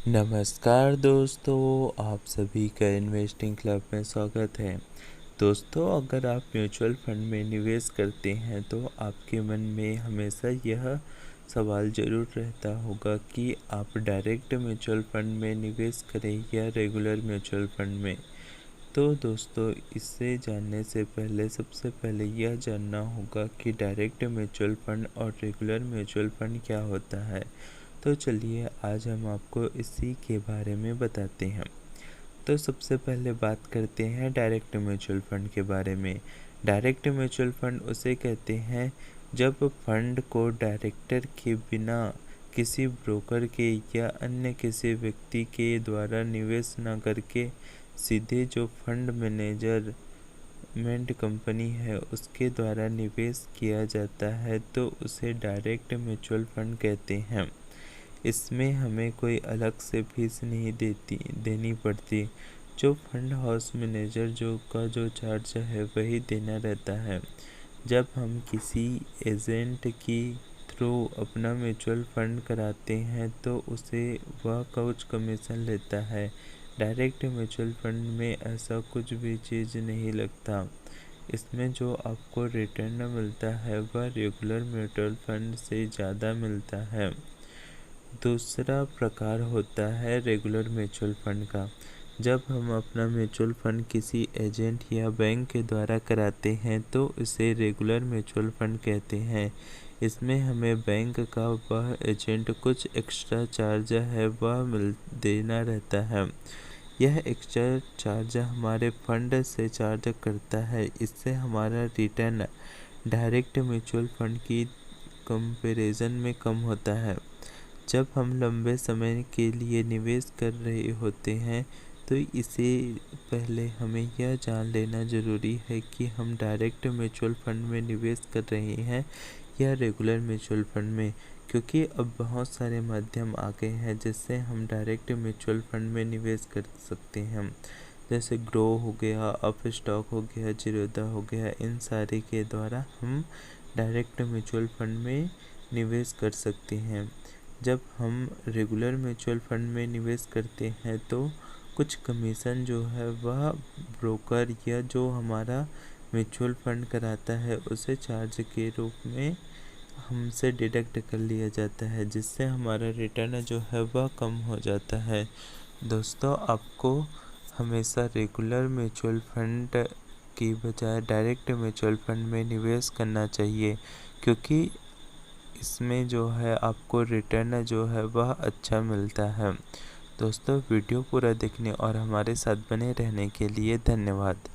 नमस्कार दोस्तों, आप सभी का इन्वेस्टिंग क्लब में स्वागत है। दोस्तों, अगर आप म्यूचुअल फंड में निवेश करते हैं तो आपके मन में हमेशा यह सवाल ज़रूर रहता होगा कि आप डायरेक्ट म्यूचुअल फंड में निवेश करें या रेगुलर म्यूचुअल फंड में। तो दोस्तों, इससे जानने से पहले सबसे पहले यह जानना होगा कि डायरेक्ट म्यूचुअल फंड और रेगुलर म्यूचुअल फंड क्या होता है। तो चलिए आज हम आपको इसी के बारे में बताते हैं। तो सबसे पहले बात करते हैं डायरेक्ट म्यूचुअल फंड के बारे में। डायरेक्ट म्यूचुअल फंड उसे कहते हैं जब फंड को डायरेक्टर के बिना किसी ब्रोकर के या अन्य किसी व्यक्ति के द्वारा निवेश न करके सीधे जो फंड मैनेजमेंट कंपनी है उसके द्वारा निवेश किया जाता है, तो उसे डायरेक्ट म्यूचुअल फंड कहते हैं। इसमें हमें कोई अलग से फीस नहीं देनी पड़ती। जो फंड हाउस मैनेजर जो चार्ज है वही देना रहता है। जब हम किसी एजेंट की थ्रू अपना म्यूचुअल फंड कराते हैं तो उसे वह कुछ कमीशन लेता है। डायरेक्ट म्यूचुअल फंड में ऐसा कुछ भी चीज़ नहीं लगता। इसमें जो आपको रिटर्न मिलता है वह रेगुलर म्यूचुअल फंड से ज़्यादा मिलता है। दूसरा प्रकार होता है रेगुलर म्यूचुअल फंड का। जब हम अपना म्यूचुअल फंड किसी एजेंट या बैंक के द्वारा कराते हैं तो इसे रेगुलर म्यूचुअल फंड कहते हैं। इसमें हमें बैंक का वह एजेंट कुछ एक्स्ट्रा चार्ज है वह देना रहता है। यह एक्स्ट्रा चार्ज हमारे फंड से चार्ज करता है। इससे हमारा रिटर्न डायरेक्ट म्यूचुअल फंड की कंपैरिजन में कम होता है। जब हम लंबे समय के लिए निवेश कर रहे होते हैं तो इससे पहले हमें यह जान लेना ज़रूरी है कि हम डायरेक्ट म्यूचुअल फंड में निवेश कर रहे हैं या रेगुलर म्यूचुअल फंड में, क्योंकि अब बहुत सारे माध्यम आ गए हैं जिससे हम डायरेक्ट म्यूचुअल फंड में निवेश कर सकते हैं। जैसे ग्रो हो गया, अप स्टॉक हो गया, जीरोधा हो गया, इन सारे के द्वारा हम डायरेक्ट म्यूचुअल फंड में निवेश कर सकते हैं। जब हम रेगुलर म्यूचुअल फंड में निवेश करते हैं तो कुछ कमीशन जो है वह ब्रोकर या जो हमारा म्यूचुअल फंड कराता है उसे चार्ज के रूप में हमसे डिडक्ट कर लिया जाता है, जिससे हमारा रिटर्न जो है वह कम हो जाता है। दोस्तों, आपको हमेशा रेगुलर म्यूचुअल फंड की बजाय डायरेक्ट म्यूचुअल फंड में निवेश करना चाहिए, क्योंकि इसमें जो है आपको रिटर्न जो है वह अच्छा मिलता है। दोस्तों, वीडियो पूरा देखने और हमारे साथ बने रहने के लिए धन्यवाद।